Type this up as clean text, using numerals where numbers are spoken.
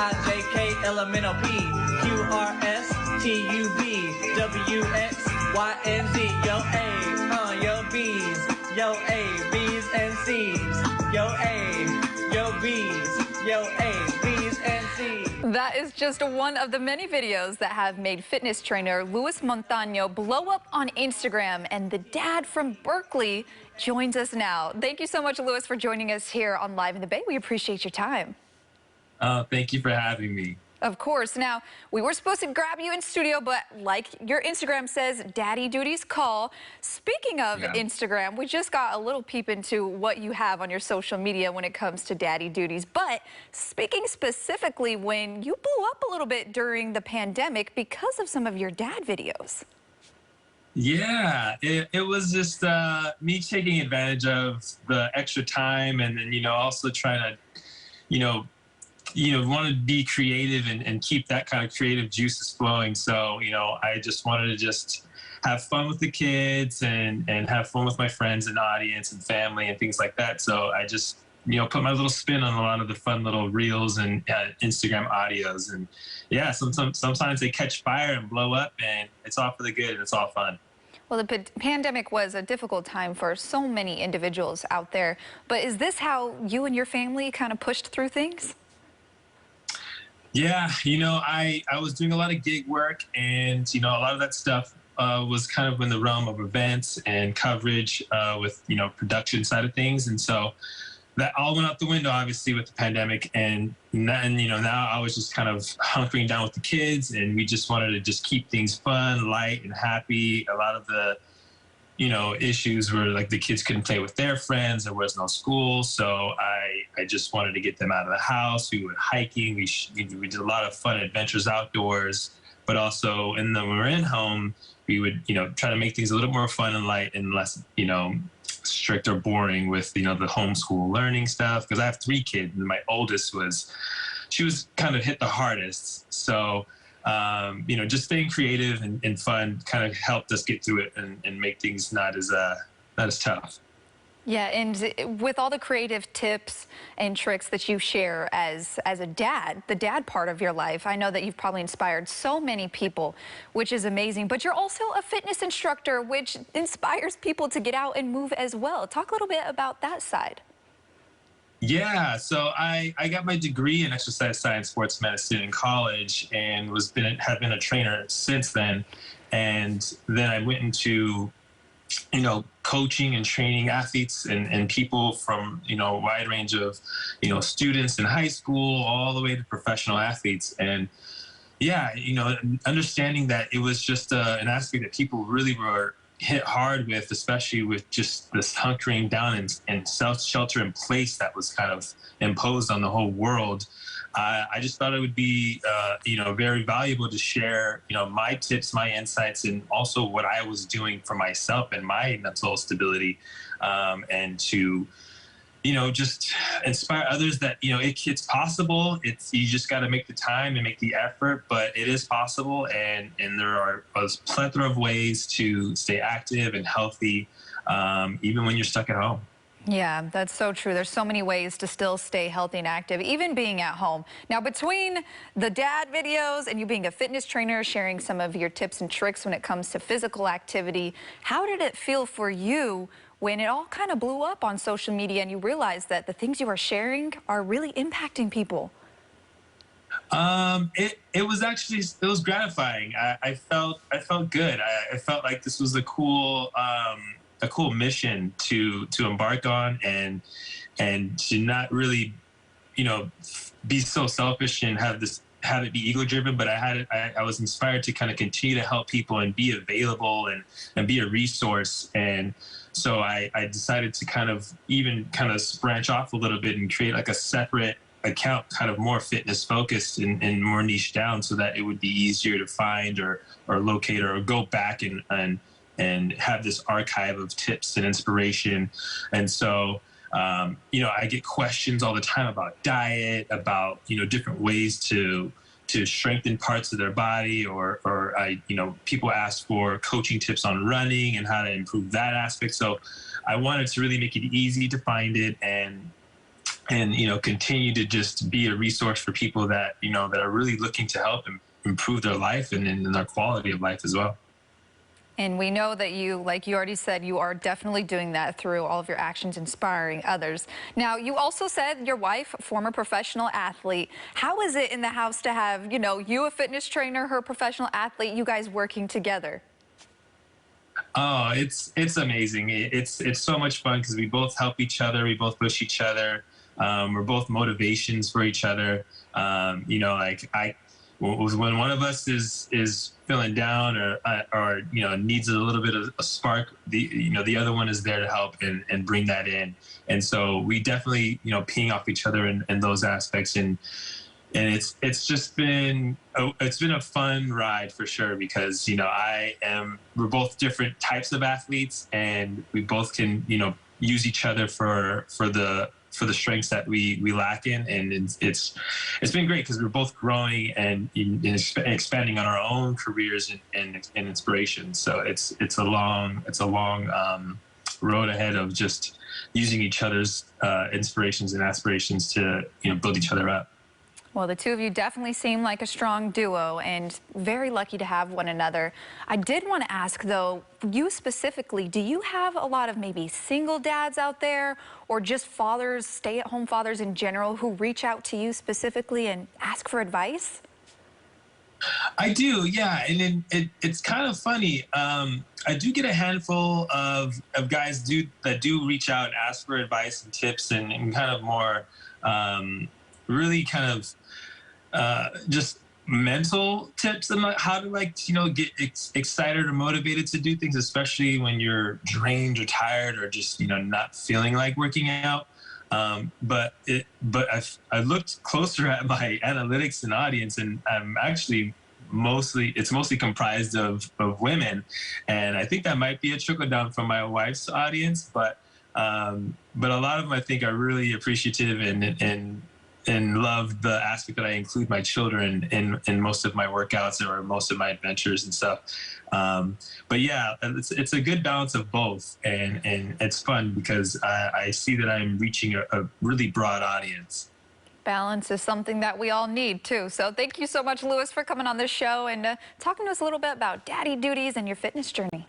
IJKLMNOP, yo A, yo B's, yo A, B's and C's, yo A, yo B's, yo A, B's and C's. That is just one of the many videos that have made fitness trainer Luis Montaño blow up on Instagram, and the dad from Berkeley joins us now. Thank you so much, Luis, for joining us here on Live in the Bay. We appreciate your time. Thank you for having me. Of course. Now, we were supposed to grab you in studio, but like your Instagram says, daddy duties call. Speaking of Instagram, we just got a little peep into what you have on your social media when it comes to daddy duties. But speaking specifically, when you blew up a little bit during the pandemic because of some of your dad videos. Yeah, it was just me taking advantage of the extra time, and then, also trying to, want to be creative and keep that kind of creative juices flowing. So, I just wanted to just have fun with the kids and have fun with my friends and audience and family and things like that. So I just, put my little spin on a lot of the fun little reels and Instagram audios. And yeah, sometimes they catch fire and blow up, and it's all for the good and it's all fun. Well, the pandemic was a difficult time for so many individuals out there. But is this how you and your family kind of pushed through things? Yeah, I was doing a lot of gig work, and, a lot of that stuff was kind of in the realm of events and coverage with, production side of things. And so that all went out the window, obviously, with the pandemic. And then, now I was just kind of hunkering down with the kids, and we just wanted to just keep things fun, light, and happy. A lot of the issues were like the kids couldn't play with their friends. There was no school. So I just wanted to get them out of the house. We went hiking. We did a lot of fun adventures outdoors, but also when we were in home, we would, try to make things a little more fun and light and less, strict or boring with, the homeschool learning stuff. Because I have 3 kids, and my oldest she was kind of hit the hardest. So just staying creative and fun kind of helped us get through it and make things not as tough. Yeah, and with all the creative tips and tricks that you share as a dad, the dad part of your life, I know that you've probably inspired so many people, which is amazing. But you're also a fitness instructor, which inspires people to get out and move as well. Talk a little bit about that side. Yeah, so I got my degree in exercise science, sports medicine in college, and have been a trainer since then. And then I went into, coaching and training athletes and people from, a wide range of, students in high school all the way to professional athletes. And yeah, understanding that it was just an aspect that people really were hit hard with, especially with just this hunkering down and self-shelter in place that was kind of imposed on the whole world. I just thought it would be, very valuable to share, my tips, my insights, and also what I was doing for myself and my mental stability, and to, just inspire others that, it's possible. You just got to make the time and make the effort, but it is possible. And there are a plethora of ways to stay active and healthy, even when you're stuck at home. Yeah, that's so true. There's so many ways to still stay healthy and active, even being at home. Now, between the dad videos and you being a fitness trainer, sharing some of your tips and tricks when it comes to physical activity, how did it feel for you when it all kind of blew up on social media and you realized that the things you are sharing are really impacting people? It was gratifying. I felt good. I felt like this was a cool mission to embark on, and to not really, be so selfish and have it be ego driven, but I was inspired to kind of continue to help people and be available and be a resource. And so I decided to kind of branch off a little bit and create like a separate account, kind of more fitness focused and more niche down, so that it would be easier to find or locate or go back and have this archive of tips and inspiration. And so, I get questions all the time about diet, about, different ways to strengthen parts of their body, or people ask for coaching tips on running and how to improve that aspect. So I wanted to really make it easy to find it and and continue to just be a resource for people that that are really looking to help and improve their life and their quality of life as well. And we know that you, like you already said, you are definitely doing that through all of your actions, inspiring others. Now, you also said your wife, former professional athlete. How is it in the house to have, you a fitness trainer, her professional athlete, you guys working together? Oh, it's amazing. It's so much fun because we both help each other. We both push each other. We're both motivations for each other. Like when one of us is feeling down or needs a little bit of a spark, the other one is there to help and bring that in. And so we definitely ping off each other in those aspects, and it's just been a fun ride for sure, because we're both different types of athletes, and we both can use each other for the strengths that we lack in, and it's been great because we're both growing and expanding on our own careers and inspiration. So it's a long road ahead of just using each other's inspirations and aspirations to build each other up. Well, the two of you definitely seem like a strong duo and very lucky to have one another. I did want to ask, though, you specifically, do you have a lot of maybe single dads out there or just fathers, stay-at-home fathers in general, who reach out to you specifically and ask for advice? I do, yeah, and it's kind of funny. I do get a handful of guys that do reach out and ask for advice and tips and kind of more really kind of just mental tips on how to get excited or motivated to do things, especially when you're drained or tired or just not feeling like working out. But I looked closer at my analytics and audience, and I'm actually it's mostly comprised of women, and I think that might be a trickle down from my wife's audience, but a lot of them I think are really appreciative and love the aspect that I include my children in most of my workouts or most of my adventures and stuff. But yeah, it's a good balance of both, and it's fun because I see that I'm reaching a really broad audience. Balance is something that we all need, too. So thank you so much, Louis, for coming on this show and talking to us a little bit about daddy duties and your fitness journey.